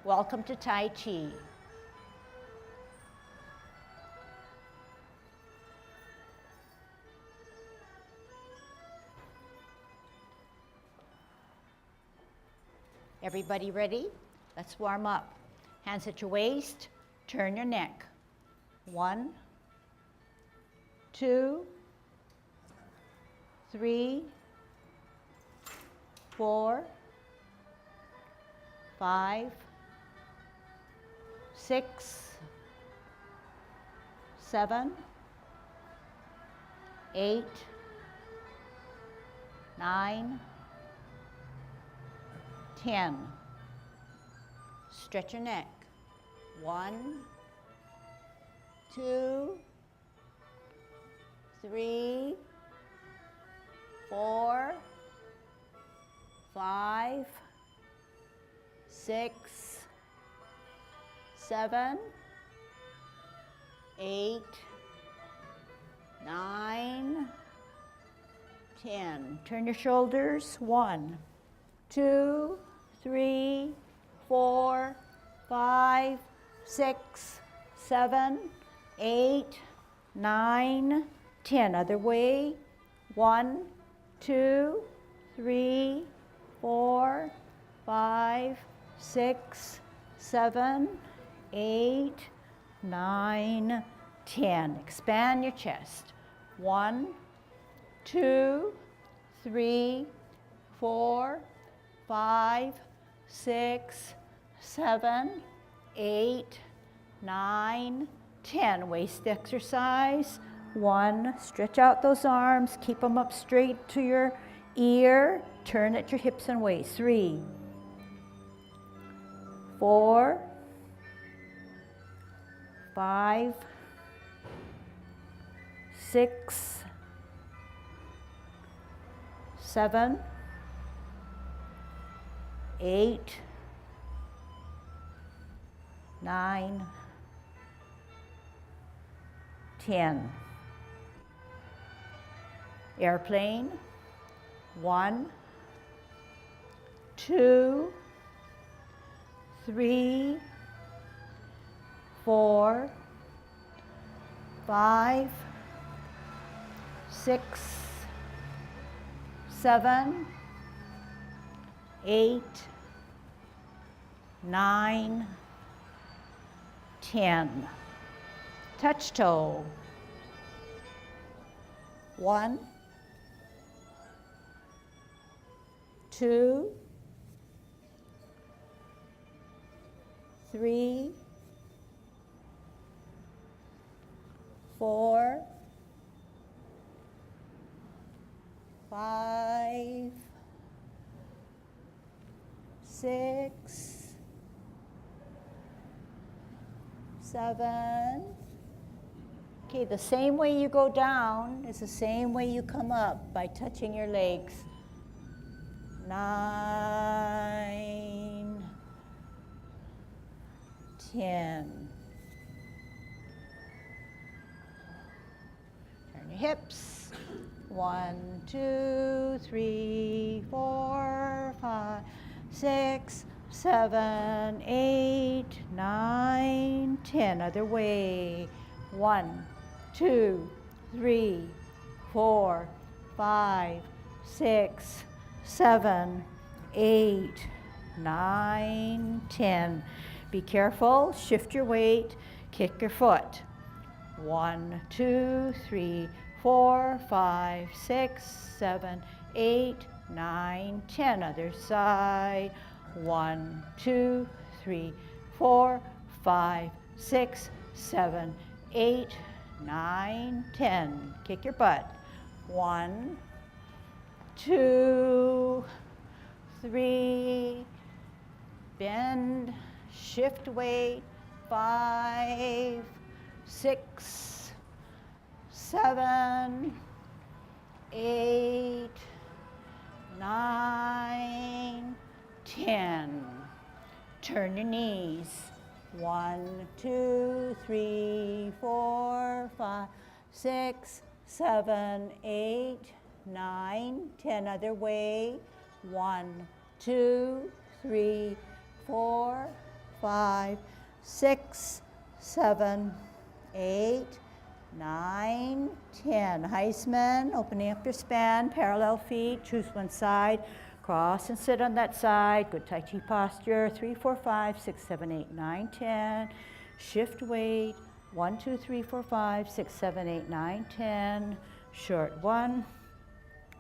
Welcome to Tai Chi. Everybody ready? Let's warm up. Hands at your waist, turn your neck. 1, 2, 3, 4, 5, 6, 7, 8, 9, 10. Stretch your neck. 1, 2, 3, 4, 5, 6, 7, 8, 9, 10. Turn your shoulders. 1, 2, 3, 4, 5, 6, 7, 8, 9, 10. Other way. 1, 2, 3, 4, 5, 6, 7, 8, 9, 10. Expand your chest. 1, 2, 3, 4, 5, 6, 7, 8, 9, 10. Waist exercise. 1, stretch out those arms, keep them up straight to your ear, turn at your hips and waist. 3, 4, 5, 6, 7, 8, 9, 10. Airplane. 1, 2, 3, 4, 5, 6, 7, 8, 9, 10. Touch toe. 1, 2, 3, 4, 5, 6, 7. Okay, the same way you go down is the same way you come up by touching your legs. 9, 10. Turn your hips. 1, 2, 3, 4, 5, 6, 7, 8, 9, 10. Other way. 1, 2, 3, 4, 5, 6, 7, 8, 9, 10. Be careful, shift your weight, kick your foot. 1, 2, 3, 4, 5, 6, 7, 8, 9, 10. Other side. 1, 2, 3, 4, 5, 6, 7, 8, 9, 10. Kick your butt. 1, 2, 3, bend, shift weight. 5, 6, 7, 8, 9, 10. Turn your knees. 1, 2, 3, 4, 5, 6, 7, 8, 9, 10. Other way. 1, 2, 3, 4, 5, 6, 7, 8, 9, 10. Heisman, opening up your span, parallel feet, choose one side, cross and sit on that side. Good Tai Chi posture. 3, 4, 5, 6, 7, 8, 9, 10. Shift weight. 1, 2, 3, 4, 5, 6, 7, 8, 9, 10. Short 1.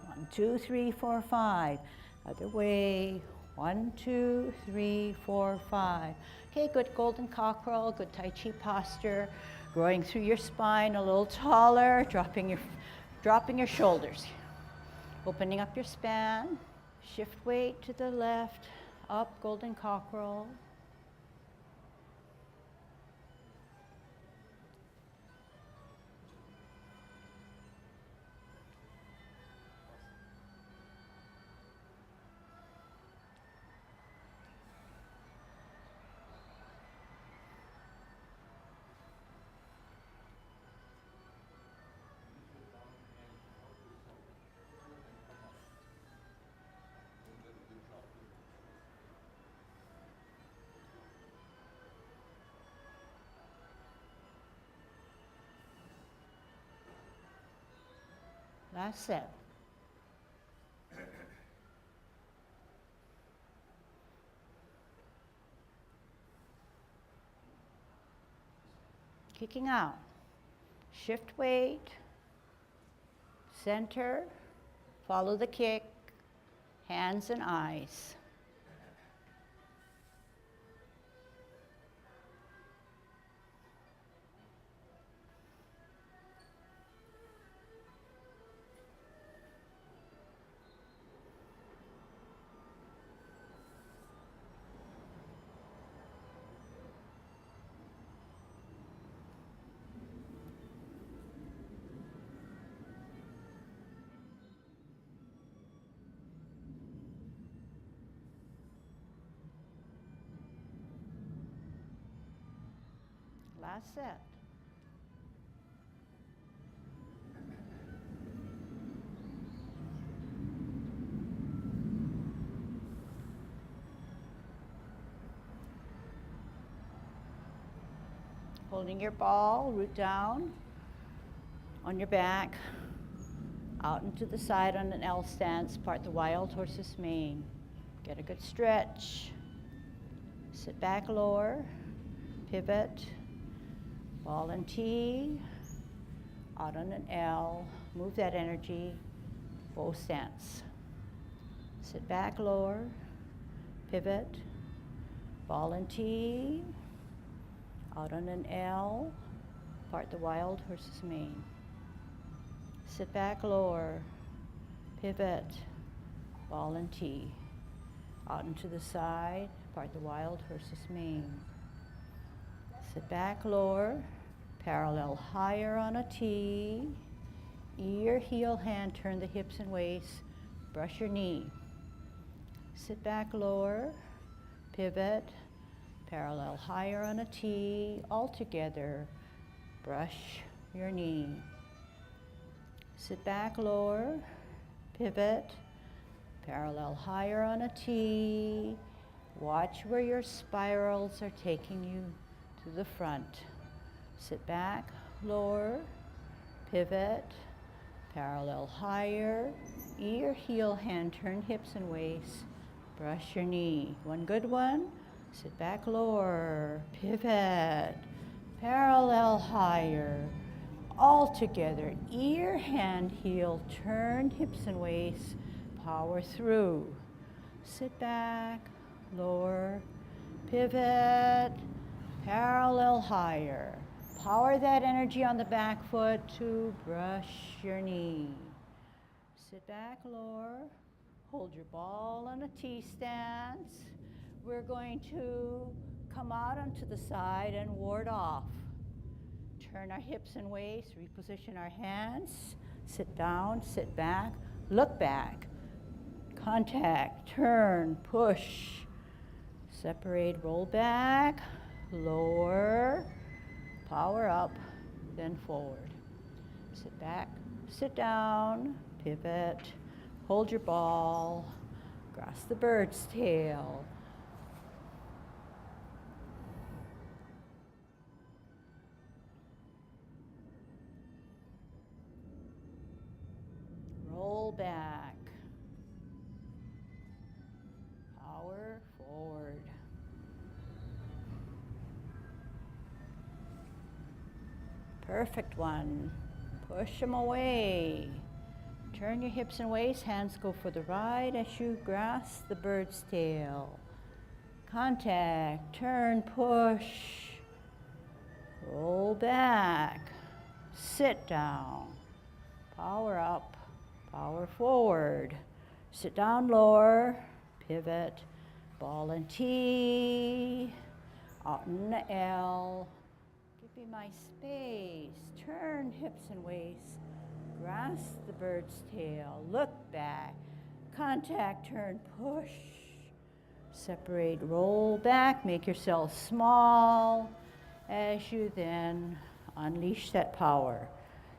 1, 2, 3, 4, 5. Other way. 1, 2, 3, 4, 5. Okay, good golden cockerel, good Tai Chi posture. Growing through your spine a little taller, dropping your shoulders. Opening up your span. Shift weight to the left, up, golden cockerel. Last set. Kicking out. Shift weight, center, follow the kick, hands and eyes. Last set. Holding your ball, root down on your back, out into the side on an L stance, part the wild horse's mane. Get a good stretch. Sit back, lower, pivot, ball and T, out on an L, move that energy, bow stance. Sit back, lower, pivot, ball and T, out on an L, part the wild horse's mane. Sit back, lower, pivot, ball and T, out into the side, part the wild horse's mane. Sit back, lower, parallel higher on a T, ear, heel, hand, turn the hips and waist, brush your knee. Sit back, lower, pivot, parallel higher on a T, all together, brush your knee. Sit back, lower, pivot, parallel higher on a T, watch where your spirals are taking you to the front. Sit back, lower, pivot, parallel higher, ear, heel, hand, turn hips and waist, brush your knee. One good one. Sit back, lower, pivot, parallel higher, all together, ear, hand, heel, turn hips and waist, power through. Sit back, lower, pivot, parallel higher. Power that energy on the back foot to brush your knee. Sit back, lower, hold your ball on a T stance. We're going to come out onto the side and ward off. Turn our hips and waist, reposition our hands, sit down, sit back, look back, contact, turn, push, separate, roll back, lower, power up, then forward. Sit back, sit down, pivot, hold your ball, grasp the bird's tail. back. Power forward. Perfect one. Push them away. Turn your hips and waist, hands go for the right as you grasp the bird's tail. Contact, turn, push. Roll back. Sit down. Power up, power forward. Sit down lower, pivot, ball and T, out in the L. Give me my space. Turn hips and waist. Grasp the bird's tail. Look back. Contact, turn, push. Separate, roll back. Make yourself small as you then unleash that power.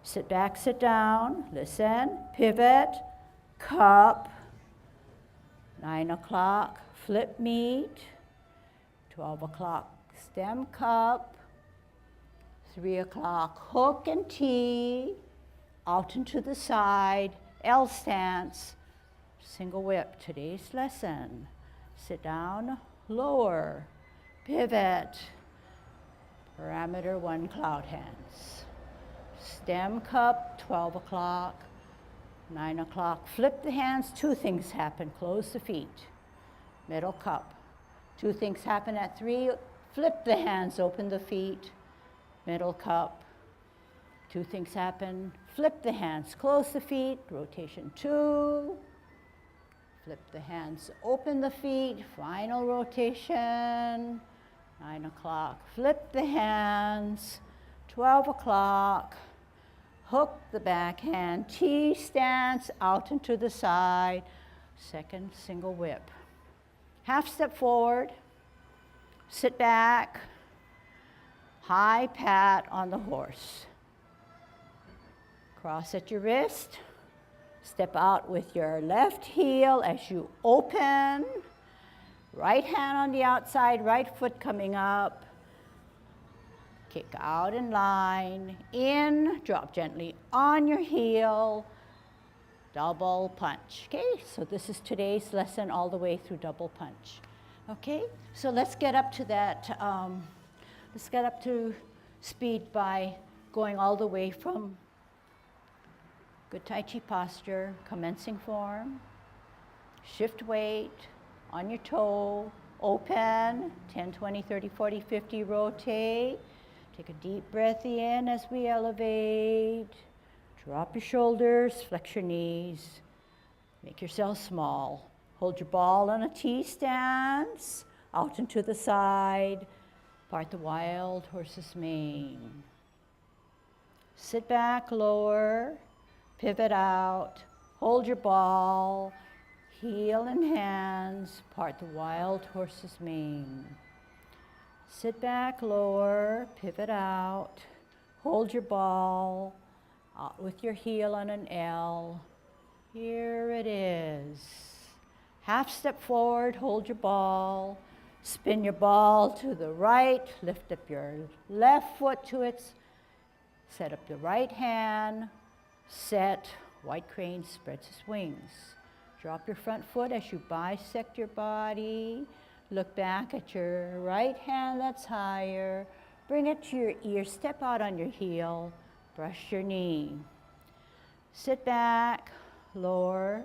Sit back, sit down. Listen. Pivot. Cup. 9 o'clock. Flip meet. 12 o'clock. Stem cup. 3 o'clock. Hook and T. Out and to the side, L stance, single whip. Today's lesson. Sit down, lower, pivot, parameter 1 cloud hands. Stem cup, 12 o'clock, 9 o'clock. Flip the hands, 2 things happen. Close the feet. Middle cup. 2 things happen at 3. Flip the hands, open the feet. Middle cup. 2 things happen. Flip the hands, close the feet, rotation 2. Flip the hands, open the feet, final rotation. 9 o'clock, flip the hands. 12 o'clock, hook the backhand, T stance, out and to the side. Second single whip. Half step forward, sit back, high pat on the horse. Cross at your wrist, step out with your left heel as you open, right hand on the outside, right foot coming up, kick out in line, in, drop gently on your heel, double punch. Okay, so this is today's lesson all the way through double punch. Okay, so let's get up to that, let's get up to speed by going all the way from good Tai Chi posture, commencing form, shift weight, on your toe, open, 10, 20, 30, 40, 50, rotate. Take a deep breath in as we elevate. Drop your shoulders, flex your knees, make yourself small. Hold your ball on a T stance, out and to the side, part the wild horse's mane. Sit back, lower. Pivot out, hold your ball, heel and hands, part the wild horse's mane. Sit back, lower, pivot out, hold your ball, out with your heel on an L. Here it is. Half step forward, hold your ball, spin your ball to the right, lift up your left foot to its, set up the right hand, set, white crane spreads his wings. Drop your front foot as you bisect your body. Look back at your right hand that's higher. Bring it to your ear, step out on your heel, brush your knee. Sit back, lower,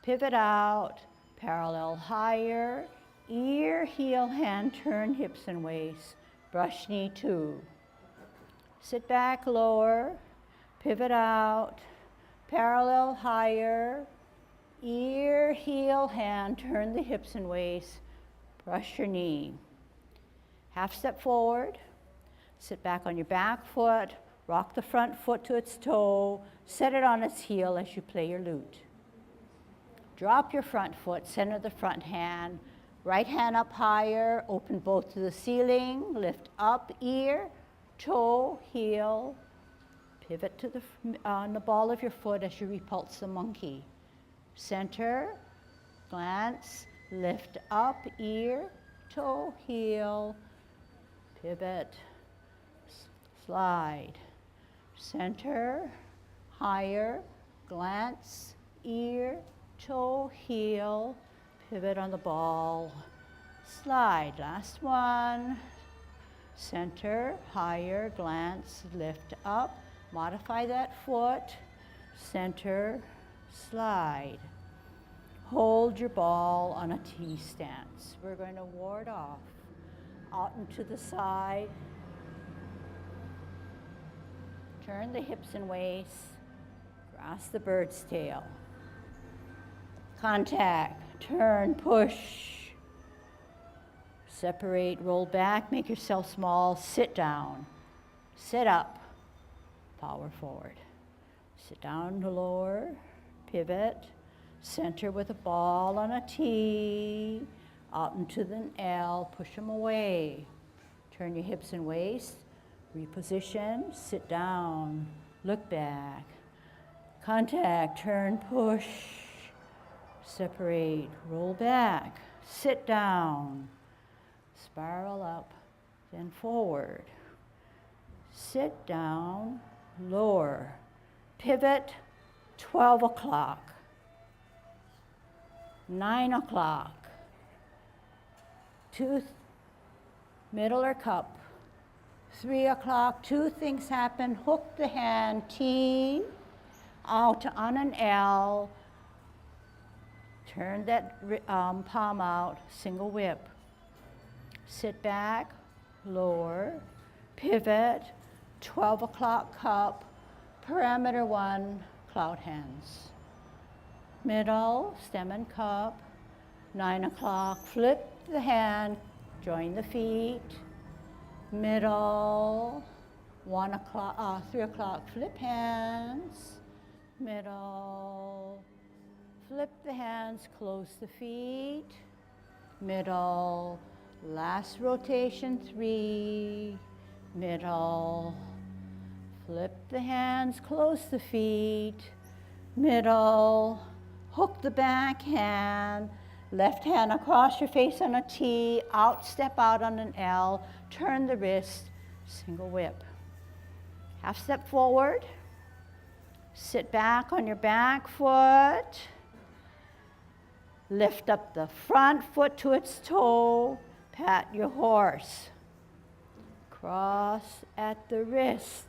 pivot out, parallel higher, ear, heel, hand, turn, hips and waist, brush knee 2. Sit back, lower, pivot out, parallel higher, ear, heel, hand, turn the hips and waist, brush your knee. Half step forward, sit back on your back foot, rock the front foot to its toe, set it on its heel as you play your lute. Drop your front foot, center the front hand, right hand up higher, open both to the ceiling, lift up, ear, toe, heel, pivot to on the ball of your foot as you repulse the monkey. Center, glance, lift up, ear, toe, heel, pivot, slide. Center, higher, glance, ear, toe, heel, pivot on the ball, slide. Last one. Center, higher, glance, lift up. Modify that foot. Center, slide. Hold your ball on a T stance. We're going to ward off. Out and to the side. Turn the hips and waist. Cross the bird's tail. Contact, turn, push. Separate, roll back, make yourself small, sit down. Sit up, power forward. Sit down to lower, pivot, center with a ball on a T, out into the L, push them away. Turn your hips and waist, reposition, sit down, look back. Contact, turn, push, separate, roll back, sit down, spiral up, then forward. Sit down, lower, pivot, 12 o'clock, 9 o'clock, tooth, middle or cup, 3 o'clock, two things happen, hook the hand, T, out on an L, turn that palm out, single whip. Sit back, lower, pivot, 12 o'clock cup, parameter 1, cloud hands. Middle, stem and cup, 9 o'clock, flip the hand, join the feet. Middle, 1 o'clock, 3 o'clock, flip hands. Middle, flip the hands, close the feet. Middle, last rotation, 3. Middle, flip the hands, close the feet. Middle, hook the back hand, left hand across your face on a T, out, step out on an L, turn the wrist, single whip. Half step forward, sit back on your back foot, lift up the front foot to its toe, pat your horse. Cross at the wrist.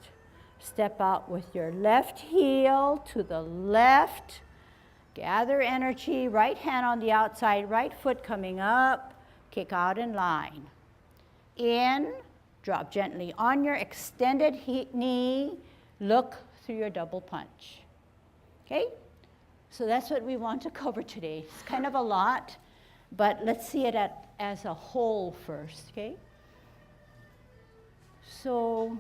Step out with your left heel to the left. Gather energy, right hand on the outside, right foot coming up. Kick out in line. In, drop gently on your extended knee. Look through your double punch. Okay? So that's what we want to cover today. It's kind of a lot, but let's see it as a whole first, okay? So,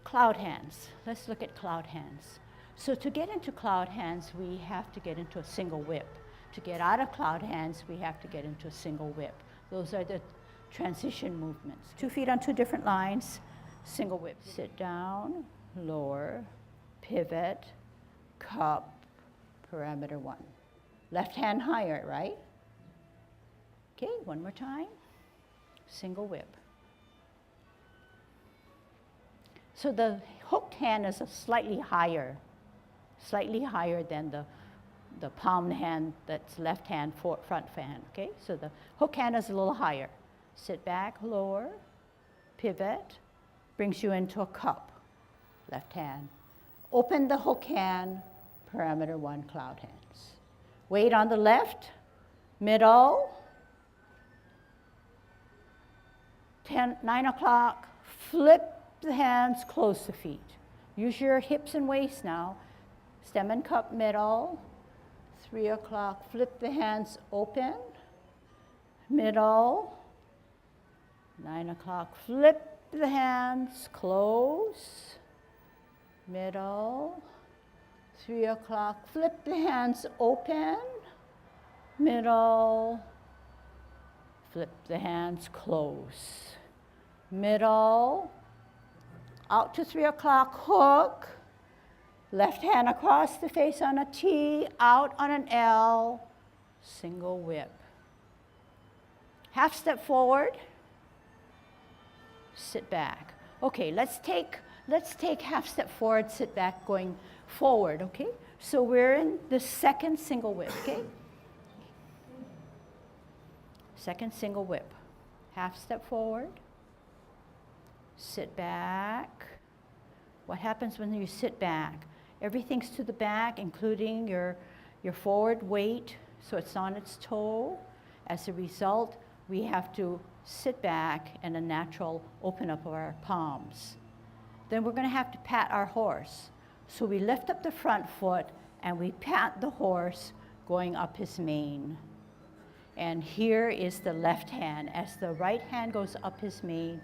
cloud hands. Let's look at cloud hands. So to get into cloud hands, we have to get into a single whip. To get out of cloud hands, we have to get into a single whip. Those are the transition movements. 2 feet on 2 different lines, single whip. Sit down, lower, pivot, cup, parameter 1. Left hand higher, right? Okay, one more time. Single whip. So the hooked hand is a slightly higher than the palm hand that's left hand, front hand, okay? So the hook hand is a little higher. Sit back, lower, pivot, brings you into a cup, left hand. Open the hook hand, parameter 1, cloud hands. Weight on the left, middle, 9 o'clock, flip the hands, close the feet. Use your hips and waist now. Stem and cup, middle, 3 o'clock, flip the hands open, middle, 9 o'clock, flip the hands, close, middle, 3 o'clock, flip the hands open, middle, flip the hands close, middle, out to 3 o'clock, hook, left hand across the face on a T, out on an L, single whip. Half step forward, sit back. Okay, let's take let's take half step forward, sit back, going forward, okay? So we're in the second single whip, okay? Second single whip. Half step forward, sit back. What happens when you sit back? Everything's to the back, including your forward weight, so it's on its toe. As a result, we have to sit back and a natural open up of our palms. Then we're going to have to pat our horse. So we lift up the front foot and we pat the horse going up his mane. And here is the left hand. As the right hand goes up his mane,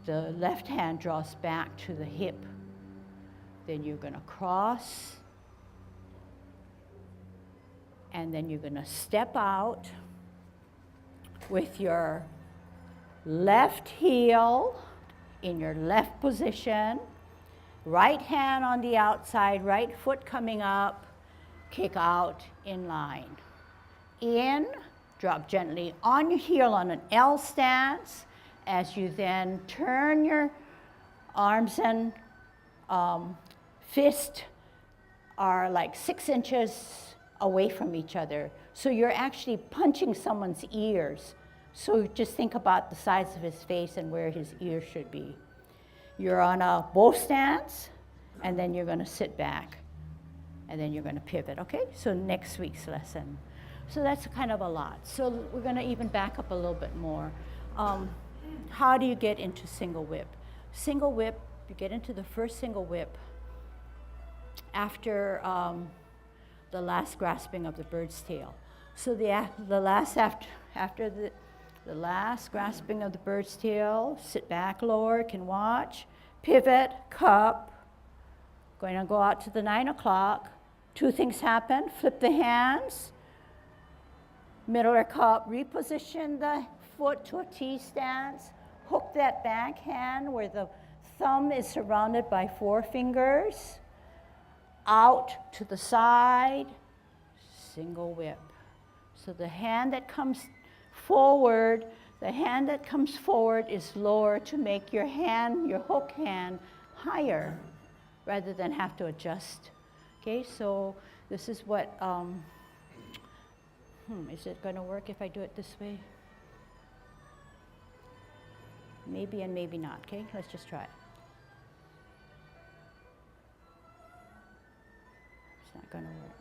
the left hand draws back to the hip. Then you're going to cross. And then you're going to step out with your left heel in your left position, right hand on the outside, right foot coming up, kick out in line. In, drop gently on your heel on an L stance as you then turn your arms and fist are like 6 inches away from each other. So you're actually punching someone's ears. So just think about the size of his face and where his ears should be. You're on a bow stance, and then you're going to sit back, and then you're going to pivot, okay? So next week's lesson. So that's kind of a lot. So we're going to even back up a little bit more. How do you get into single whip? Single whip, you get into the first single whip after the last grasping of the bird's tail. So after the last grasping of the bird's tail, sit back, lower, can watch, pivot, cup, going to go out to the 9 o'clock. 2 things happen, flip the hands, middle or cup, reposition the foot to a T stance, hook that back hand where the thumb is surrounded by 4 fingers, out to the side, single whip. So the hand that comes forward, is lower to make your hand, your hook hand, higher rather than have to adjust. Okay, so this is what, is it going to work if I do it this way? Maybe and maybe not, okay? Let's just try it. It's not going to work.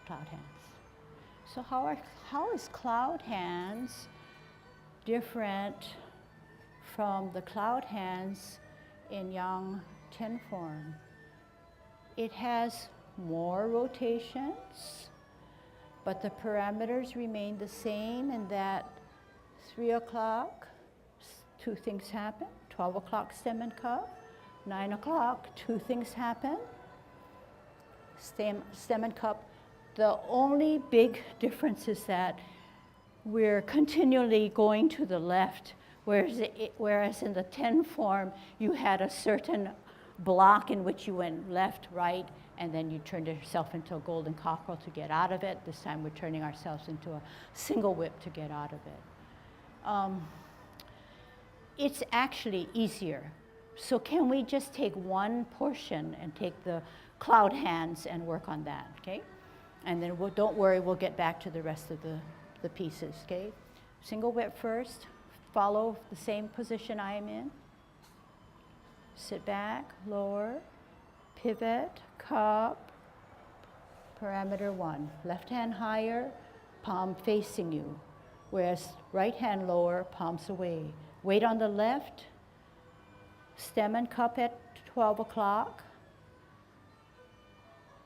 Cloud hands. So how is cloud hands different from the cloud hands in Yang 10 form? It has more rotations, but the parameters remain the same in that 3 o'clock, 2 things happen. 12 o'clock, stem and cup. 9 o'clock, 2 things happen. Stem and cup. The only big difference is that we're continually going to the left, whereas in the 10 form, you had a certain block in which you went left, right, and then you turned yourself into a golden cockerel to get out of it. This time we're turning ourselves into a single whip to get out of it. It's actually easier. So can we just take one portion and take the cloud hands and work on that, okay? And then don't worry, we'll get back to the rest of the pieces, okay? Single whip first, follow the same position I am in. Sit back, lower, pivot, cup, parameter 1. Left hand higher, palm facing you, whereas right hand lower, palms away. Weight on the left, stem and cup at 12 o'clock.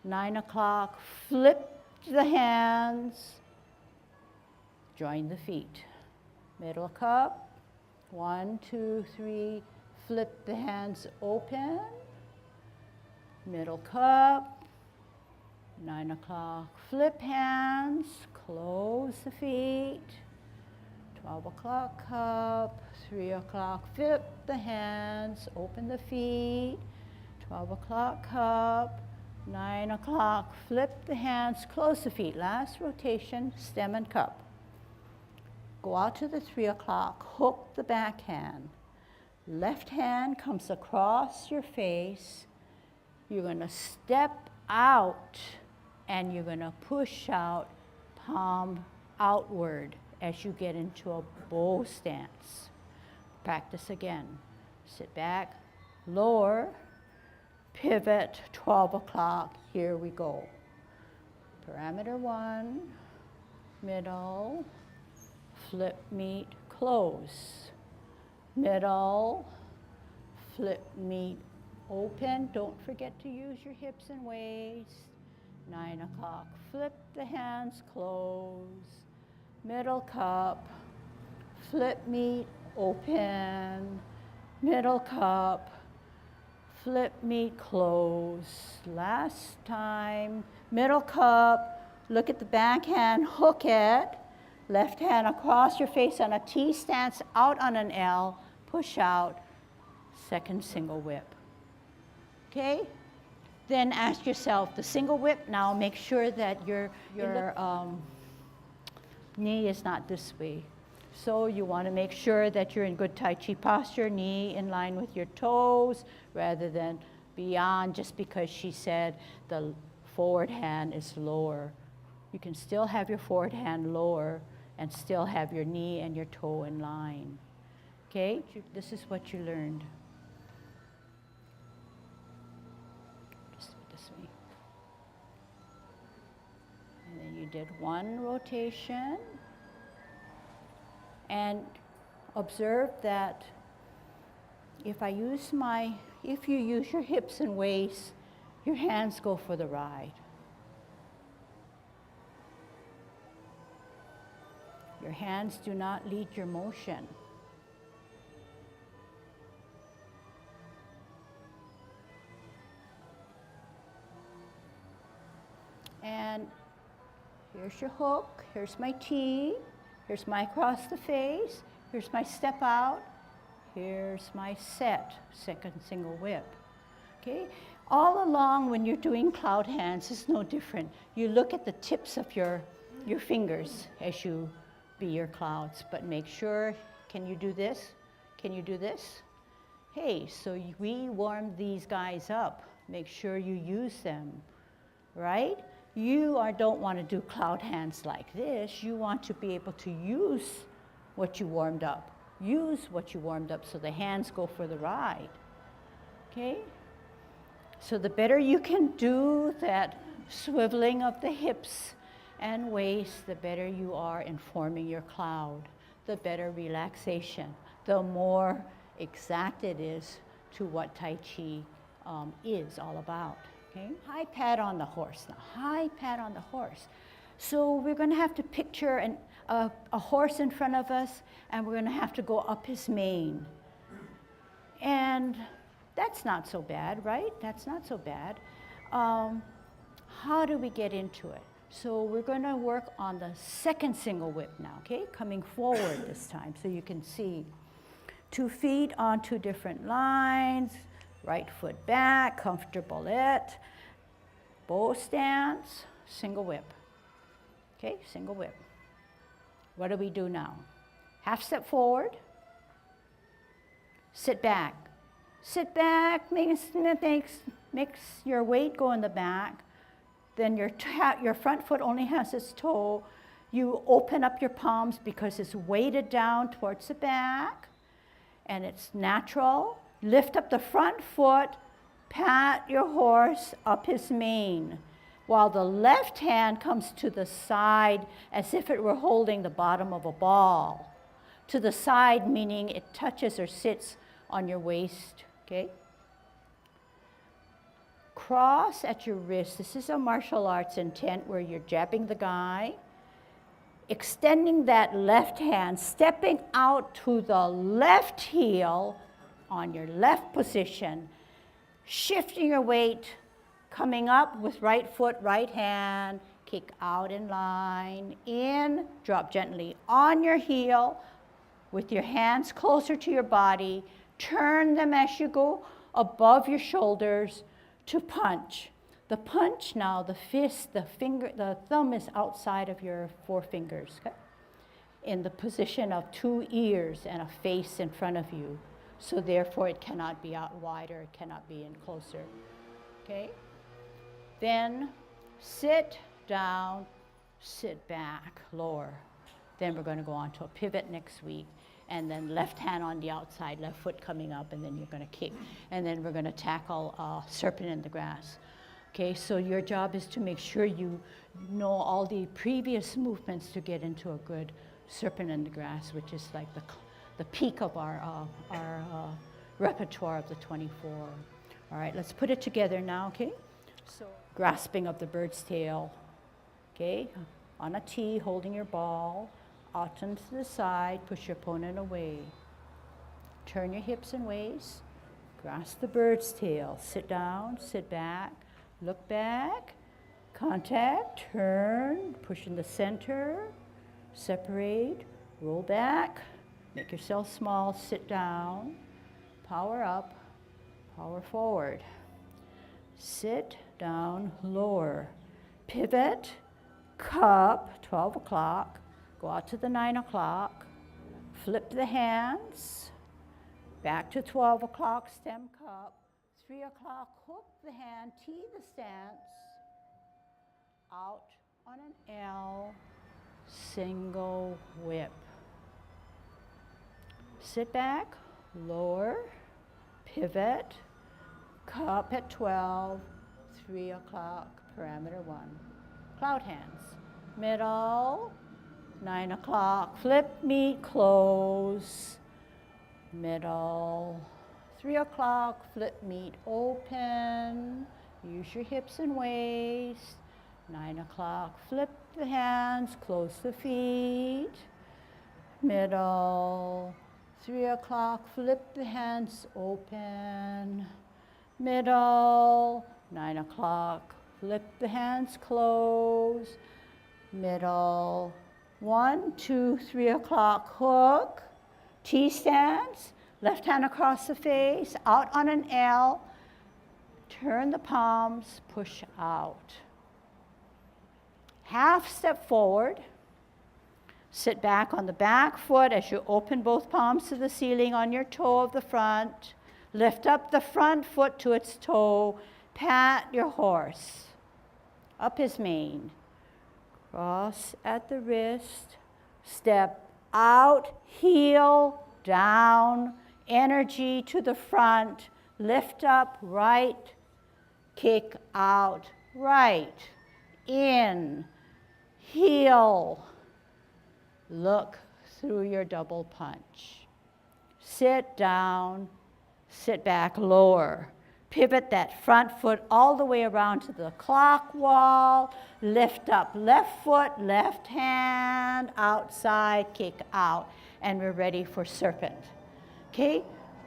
9 o'clock, flip the hands, join the feet. Middle cup, 1, 2, 3, flip the hands open. Middle cup, 9 o'clock, flip hands, close the feet. 12 o'clock cup, 3 o'clock, flip the hands, open the feet, 12 o'clock cup, 9 o'clock, flip the hands, close the feet. Last rotation, stem and cup. Go out to the 3 o'clock, hook the backhand. Left hand comes across your face. You're going to step out and you're going to push out, palm outward as you get into a bow stance. Practice again. Sit back, lower, pivot, 12 o'clock. Here we go. Parameter 1, middle, flip, meet, close. Middle, flip, meet, open. Don't forget to use your hips and waist. 9 o'clock, flip the hands, close. Middle cup, flip, meet, open. Middle cup, flip, meet, close. Last time. Middle cup, look at the backhand, hook it. Left hand across your face on a T stance, out on an L, push out, second single whip. Okay? Then ask yourself, the single whip, now make sure that your knee is not this way. So you want to make sure that you're in good Tai Chi posture, knee in line with your toes, rather than beyond just because she said the forward hand is lower. You can still have your forward hand lower and still have your knee and your toe in line. Okay? This is what you learned. Just this way. And then you did one rotation. And observe that if you use your hips and waist, your hands go for the ride. Your hands do not lead your motion. And here's your hook, here's my T, here's my cross the face, here's my step out, here's my set, second single whip. Okay? All along when you're doing cloud hands, it's no different. You look at the tips of your fingers as you be your clouds, but make sure, can you do this? Can you do this? Hey, so we warmed these guys up. Make sure you use them, right? You don't want to do cloud hands like this. You want to be able to use what you warmed up. Use what you warmed up so the hands go for the ride, okay? So the better you can do that swiveling of the hips and waist, the better you are in forming your cloud, the better relaxation, the more exact it is to what Tai Chi is all about. Okay? High pat on the horse now. High pat on the horse. So we're going to have to picture a horse in front of us, and we're going to have to go up his mane. And that's not so bad, right? That's not so bad. How do we get into it? So we're going to work on the second single whip now, okay? Coming forward this time so you can see. 2 feet on 2 different lines, right foot back, comfortable it. Bow stance, single whip. Okay, single whip. What do we do now? Half step forward, sit back. Sit back, makes your weight go in the back. Then your front foot only has its toe. You open up your palms because it's weighted down towards the back, and it's natural. Lift up the front foot, pat your horse up his mane, while the left hand comes to the side as if it were holding the bottom of a ball. To the side, meaning it touches or sits on your waist, okay? Cross at your wrist. This is a martial arts intent where you're jabbing the guy, extending that left hand, stepping out to the left heel on your left position, shifting your weight, coming up with right foot, right hand, kick out in line, in, drop gently on your heel with your hands closer to your body, turn them as you go above your shoulders to punch. The punch now, the fist, the finger, the thumb is outside of your four fingers, okay? In the position of two ears and a face in front of you. So therefore it cannot be out wider, it cannot be in closer, okay? Then sit down, sit back, lower. Then we're going to go on to a pivot next week, and then left hand on the outside, left foot coming up, and then you're going to kick. And then we're going to tackle serpent in the grass. Okay, so your job is to make sure you know all the previous movements to get into a good serpent in the grass, which is like the peak of our repertoire of the 24. All right, let's put it together now, okay? So grasping of the bird's tail, okay? On a T, holding your ball, out and to the side, push your opponent away. Turn your hips and waist, grasp the bird's tail, sit down, sit back, look back, contact, turn, push in the center, separate, roll back, make yourself small, sit down, power up, power forward. Sit down, lower, pivot, cup, 12 o'clock, go out to the 9 o'clock, flip the hands, back to 12 o'clock, stem cup, 3 o'clock, hook the hand, tee the stance, out on an L, single whip. Sit back, lower, pivot, cup at 12, 3 o'clock, parameter 1. Cloud hands, middle, 9 o'clock, flip, meet, close, middle, 3 o'clock, flip, meet, open, use your hips and waist, 9 o'clock, flip the hands, close the feet, middle, 3 o'clock, flip the hands, open, middle, 9 o'clock, flip the hands, close, middle, 1, 2, 3 o'clock, hook, T-stance, left hand across the face, out on an L, turn the palms, push out. Half step forward, sit back on the back foot as you open both palms to the ceiling on your toe of the front, lift up the front foot to its toe, pat your horse, up his mane. Cross at the wrist, step out, heel, down, energy to the front, lift up, right, kick out, right, in, heel, look through your double punch. Sit down, sit back, lower. Pivot that front foot all the way around to the clock wall. Lift up left foot, left hand, outside, kick out. And we're ready for serpent. Okay?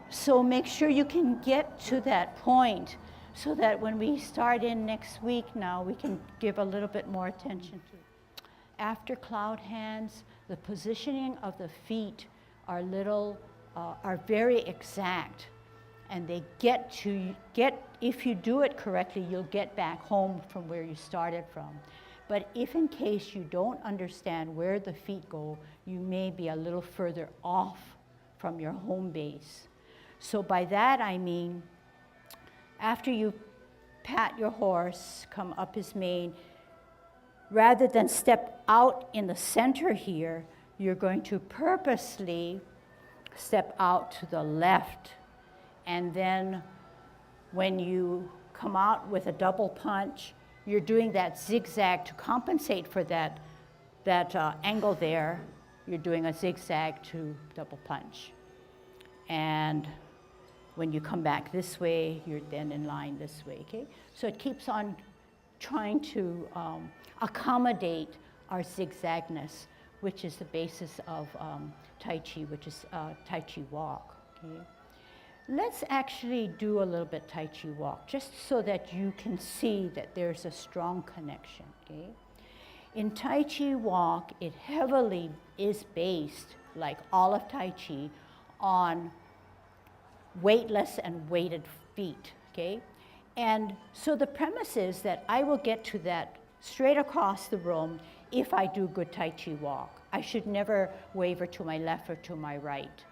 So make sure you can get to that point so that when we start in next week now, we can give a little bit more attention to it. After cloud hands, the positioning of the feet are very exact. And they if you do it correctly, you'll get back home from where you started from. But if in case you don't understand where the feet go, you may be a little further off from your home base. So by that I mean, after you pat your horse, come up his mane, rather than step out in the center here, you're going to purposely step out to the left. And then when you come out with a double punch, you're doing that zigzag to compensate for that angle there. You're doing a zigzag to double punch. And when you come back this way, you're then in line this way, okay? So it keeps on trying to accommodate our zigzagness, which is the basis of Tai Chi, which is Tai Chi walk, okay? Let's actually do a little bit Tai Chi walk, just so that you can see that there's a strong connection, okay? In Tai Chi walk, it heavily is based, like all of Tai Chi, on weightless and weighted feet, okay? And so the premise is that I will get to that straight across the room if I do good Tai Chi walk. I should never waver to my left or to my right.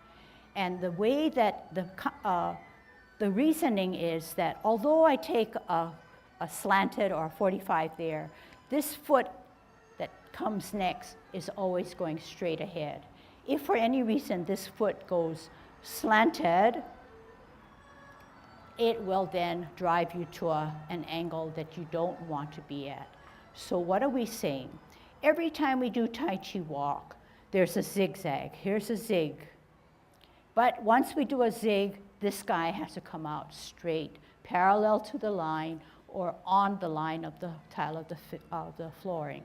And the way that the reasoning is that although I take a slanted or a 45 there, this foot that comes next is always going straight ahead. If for any reason this foot goes slanted, it will then drive you to an angle that you don't want to be at. So what are we saying? Every time we do Tai Chi walk, there's a zigzag. Here's a zig. But once we do a zig, this guy has to come out straight, parallel to the line or on the line of the tile of the flooring.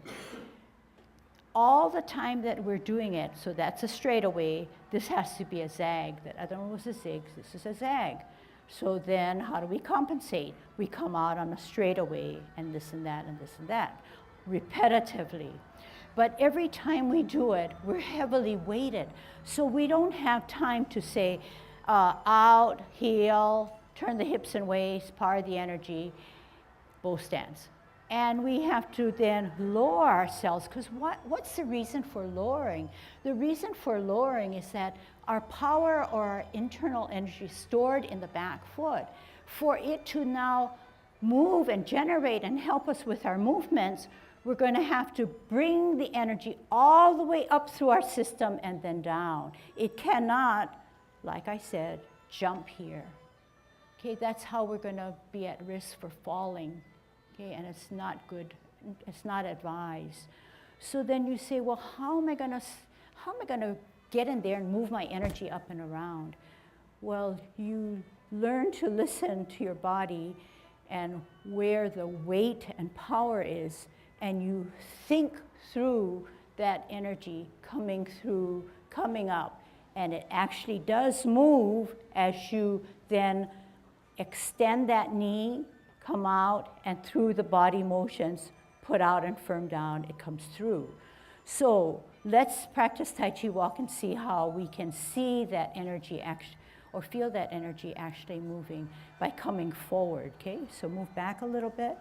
All the time that we're doing it, so that's a straightaway, this has to be a zag. That other one was a zig, this is a zag. So then how do we compensate? We come out on a straightaway and this and that and this and that, repetitively. But every time we do it, we're heavily weighted. So we don't have time to say, out, heel, turn the hips and waist, power the energy, both stance. And we have to then lower ourselves, because what's the reason for lowering? The reason for lowering is that our power or our internal energy stored in the back foot, for it to now move and generate and help us with our movements, we're going to have to bring the energy all the way up through our system and then down. It cannot, like I said, jump here. Okay, that's how we're going to be at risk for falling. Okay, and it's not good, it's not advised. So then you say, well, how am I going to get in there and move my energy up and around? Well, you learn to listen to your body and where the weight and power is, and you think through that energy coming up. And it actually does move as you then extend that knee, come out, and through the body motions, put out and firm down, it comes through. So let's practice Tai Chi walk and see how we can see that energy or feel that energy actually moving by coming forward, okay? So move back a little bit.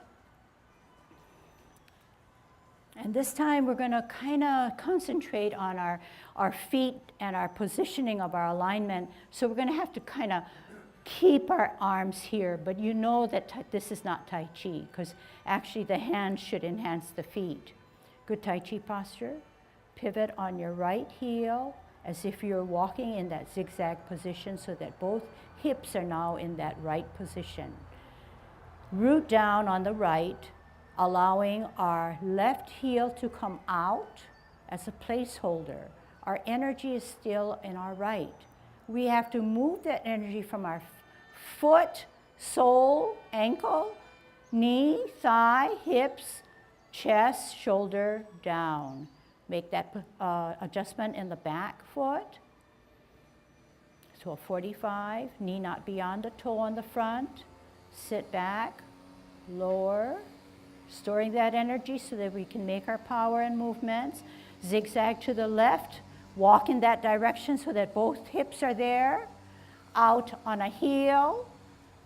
And this time we're going to kind of concentrate on our feet and our positioning of our alignment. So we're going to have to kind of keep our arms here, but you know that this is not Tai Chi, because actually the hands should enhance the feet. Good Tai Chi posture. Pivot on your right heel as if you're walking in that zigzag position so that both hips are now in that right position. Root down on the right, allowing our left heel to come out as a placeholder. Our energy is still in our right. We have to move that energy from our foot, sole, ankle, knee, thigh, hips, chest, shoulder, down. Make that adjustment in the back foot. So a 45, knee not beyond the toe on the front. Sit back, lower, storing that energy so that we can make our power and movements. Zigzag to the left, walk in that direction so that both hips are there. Out on a heel,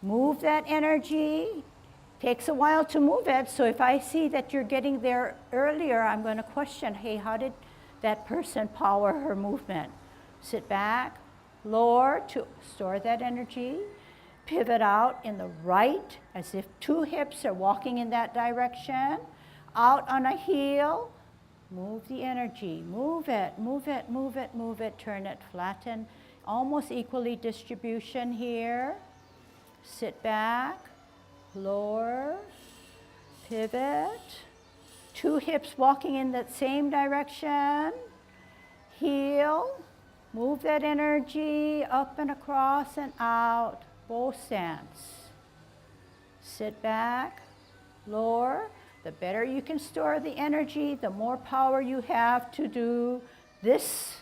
move that energy. Takes a while to move it, so if I see that you're getting there earlier, I'm going to question, hey, how did that person power her movement? Sit back, lower to store that energy. Pivot out in the right as if two hips are walking in that direction. Out on a heel, move the energy, move it, move it, move it, move it, turn it, flatten. Almost equally distribution here. Sit back, lower, pivot. Two hips walking in that same direction. Heel, move that energy up and across and out. Both stance. Sit back, lower. The better you can store the energy, the more power you have to do this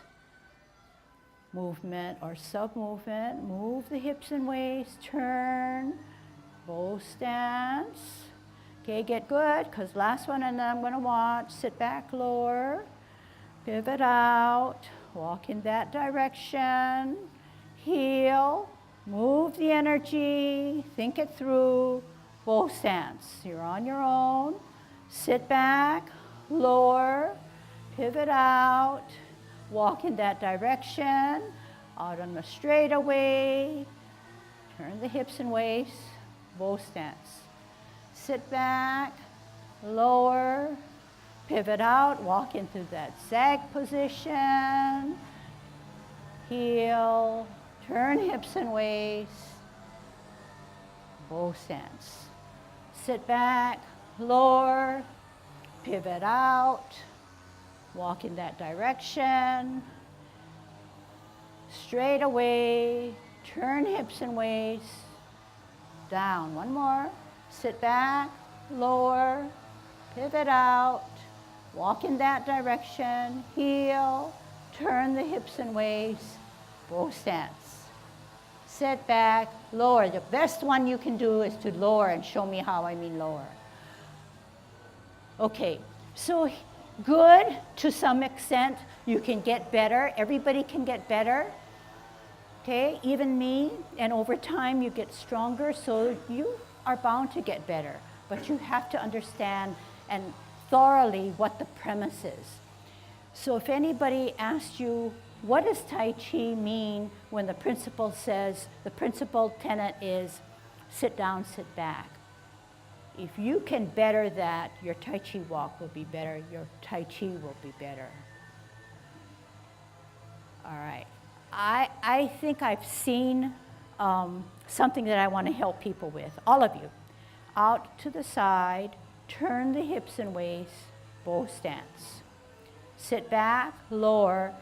movement or sub-movement. Move the hips and waist, turn, bow stance. Okay, get good, because last one, and then I'm going to watch. Sit back, lower, pivot out, walk in that direction, heel, move the energy, think it through, bow stance. You're on your own. Sit back, lower, pivot out, walk in that direction, out on the straightaway, turn the hips and waist, bow stance. Sit back, lower, pivot out, walk into that zag position, heel, turn hips and waist, bow stance. Sit back, lower, pivot out, walk in that direction, straight away, turn hips and waist, down. One more. Sit back, lower, pivot out, walk in that direction, heel, turn the hips and waist, bow stance. Sit back, lower. The best one you can do is to lower, and show me how I mean lower. Okay, so good to some extent. You can get better. Everybody can get better. Okay, even me. And over time you get stronger, so you are bound to get better, but you have to understand and thoroughly what the premise is. So if anybody asks you, what does Tai Chi mean when the principle says, the principal tenet is sit down, sit back? If you can better that, your Tai Chi walk will be better, your Tai Chi will be better. All right, I think I've seen something that I want to help people with, all of you. Out to the side, turn the hips and waist, bow stance. Sit back, lower.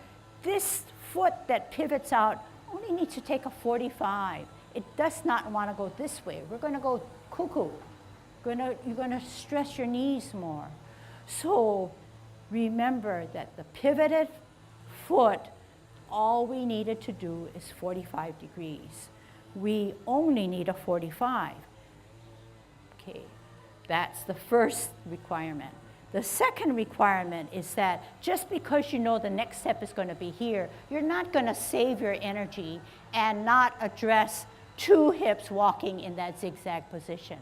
This foot that pivots out only needs to take a 45. It does not want to go this way. We're going to go cuckoo. You're going to stress your knees more. So remember that the pivoted foot, all we needed to do is 45 degrees. We only need a 45. Okay, that's the first requirement. The second requirement is that just because you know the next step is going to be here, you're not going to save your energy and not address two hips walking in that zigzag position.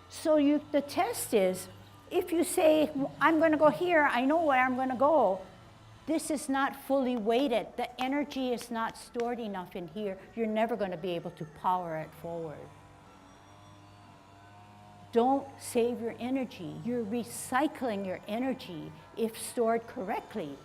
So the test is, if you say, I'm going to go here, I know where I'm going to go, this is not fully weighted. The energy is not stored enough in here. You're never going to be able to power it forward. Don't save your energy. You're recycling your energy if stored correctly.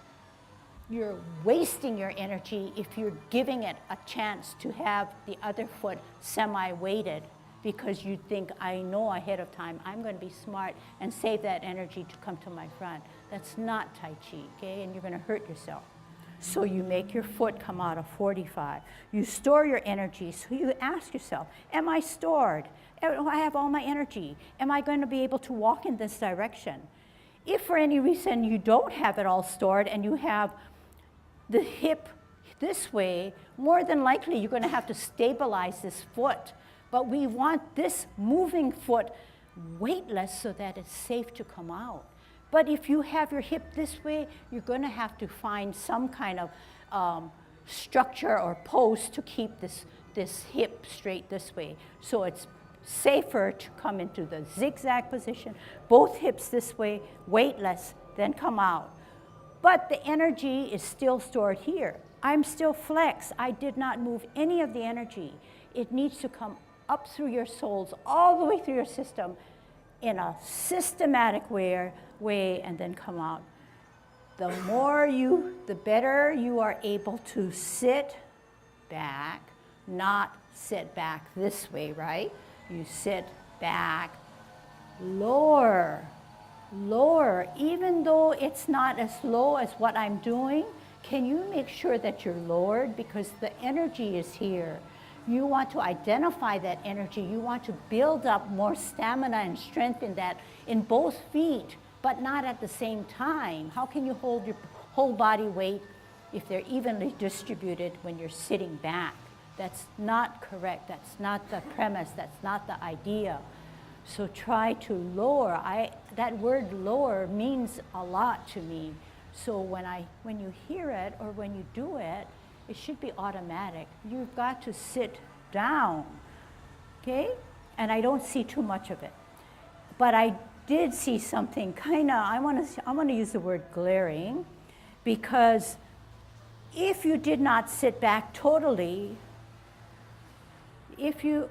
You're wasting your energy if you're giving it a chance to have the other foot semi-weighted because you think, I know ahead of time, I'm going to be smart and save that energy to come to my front. That's not Tai Chi, okay? And you're going to hurt yourself. So you make your foot come out of 45. You store your energy, so you ask yourself, am I stored? Do I have all my energy? Am I going to be able to walk in this direction? If for any reason you don't have it all stored and you have the hip this way, more than likely you're going to have to stabilize this foot. But we want this moving foot weightless so that it's safe to come out. But if you have your hip this way, you're going to have to find some kind of structure or post to keep this hip straight this way. So it's safer to come into the zigzag position, both hips this way, weightless, then come out. But the energy is still stored here. I'm still flexed. I did not move any of the energy. It needs to come up through your soles, all the way through your system in a systematic way, and then come out. The better you are able to sit back, not sit back this way, right? You sit back, lower, lower. Even though it's not as low as what I'm doing, can you make sure that you're lowered? Because the energy is here. You want to identify that energy. You want to build up more stamina and strength in that, in both feet, but not at the same time. How can you hold your whole body weight if they're evenly distributed when you're sitting back? That's not correct. That's not the premise. That's not the idea. So try to lower. That word lower means a lot to me. So when you hear it or when you do it, it should be automatic. You've got to sit down, okay? And I don't see too much of it. But I did see something kind of, I want to use the word glaring, because if you did not sit back totally, if you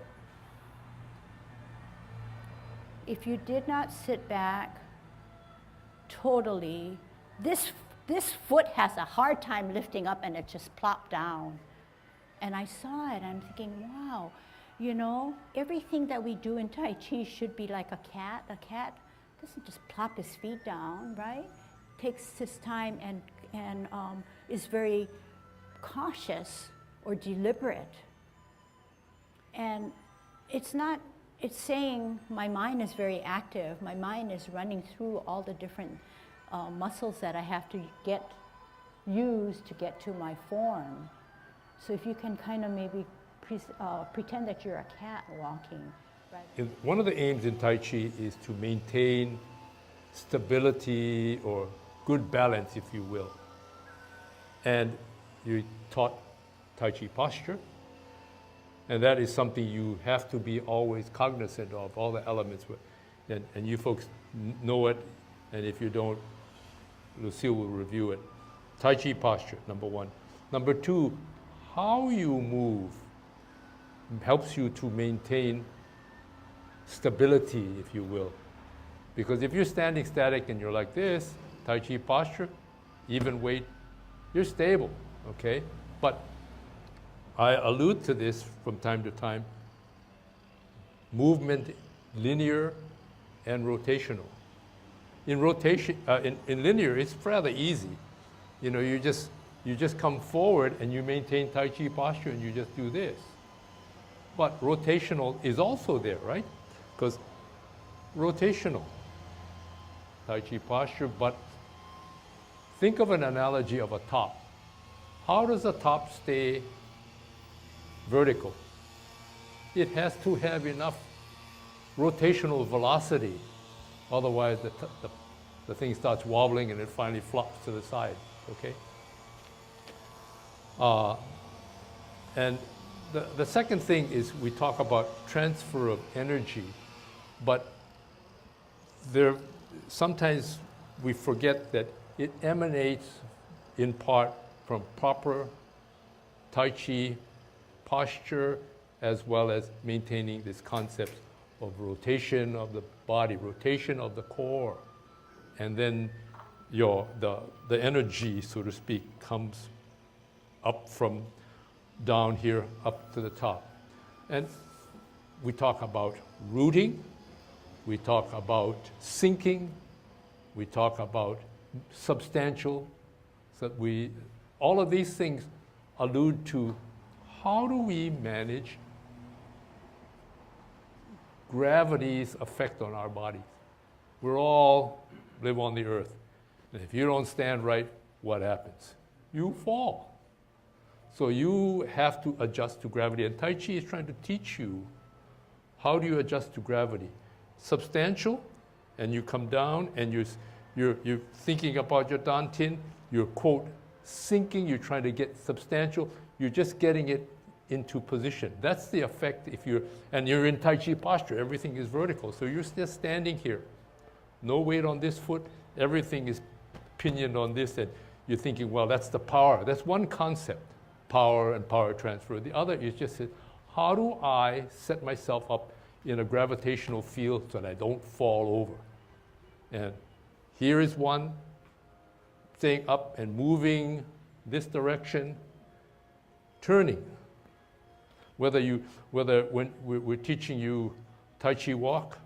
did not sit back totally, this foot has a hard time lifting up and it just plopped down. And I saw it, I'm thinking, wow, you know, everything that we do in Tai Chi should be like a cat. A cat doesn't just plop his feet down, right? Takes his time and is very cautious or deliberate. And it's saying my mind is very active. My mind is running through all the different muscles that I have to use to get to my form. So if you can kind of maybe pretend that you're a cat walking. Right? One of the aims in Tai Chi is to maintain stability or good balance, if you will. And you taught Tai Chi posture, and that is something you have to be always cognizant of, all the elements. And you folks know it, and if you don't, Lucille will review it. Tai Chi posture, number one. Number two, how you move helps you to maintain stability, if you will. Because if you're standing static and you're like this, Tai Chi posture, even weight, you're stable, okay? But I allude to this from time to time. Movement, linear and rotational. In rotation, in linear, it's rather easy. You know, you just come forward and you maintain Tai Chi posture and you just do this. But rotational is also there, right? Because rotational, Tai Chi posture, but think of an analogy of a top. How does a top stay vertical? It has to have enough rotational velocity. Otherwise, the thing starts wobbling and it finally flops to the side, okay? And the second thing is we talk about transfer of energy, but sometimes we forget that it emanates in part from proper Tai Chi posture, as well as maintaining this concept of rotation of the body, rotation of the core. And then the energy, so to speak, comes up from down here up to the top. And we talk about rooting, we talk about sinking, we talk about substantial. So all of these things allude to how do we manage gravity's effect on our bodies. We're all live on the earth. And if you don't stand right, what happens? You fall. So you have to adjust to gravity. And Tai Chi is trying to teach you how do you adjust to gravity. Substantial, and you come down and you're thinking about your dantian, you're, quote, sinking, you're trying to get substantial, you're just getting it into position. That's the effect and you're in Tai Chi posture, everything is vertical. So you're just standing here. No weight on this foot, everything is pinioned on this, and you're thinking, well, that's the power. That's one concept, power and power transfer. The other is just, how do I set myself up in a gravitational field so that I don't fall over? And here is one thing up and moving this direction, turning. Whether when we're teaching you Tai Chi walk,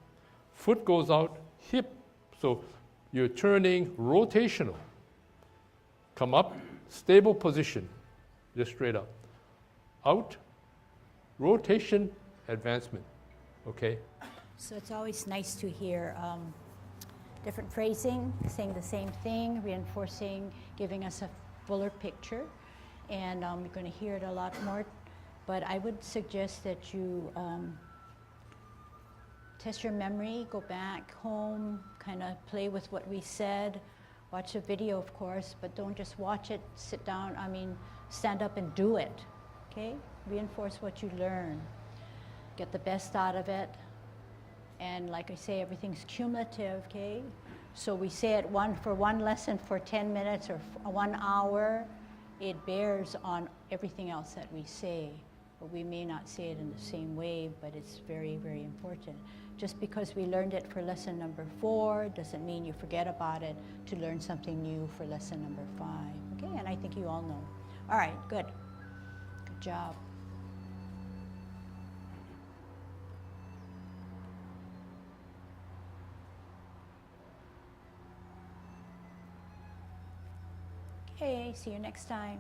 foot goes out, hip, so you're turning rotational. Come up, stable position, just straight up. Out, rotation, advancement, okay? So it's always nice to hear different phrasing, saying the same thing, reinforcing, giving us a fuller picture. And you're going to hear it a lot more. But I would suggest that you test your memory, go back home, kind of play with what we said. Watch a video, of course, but don't just watch it, sit down, stand up and do it, okay? Reinforce what you learn. Get the best out of it. And like I say, everything's cumulative, okay? So we say it for one lesson for 10 minutes or 1 hour, it bears on everything else that we say. But we may not say it in the same way, but it's very, very important. Just because we learned it for lesson number 4 doesn't mean you forget about it to learn something new for lesson number 5. Okay, and I think you all know. All right, good. Good job. Okay, see you next time.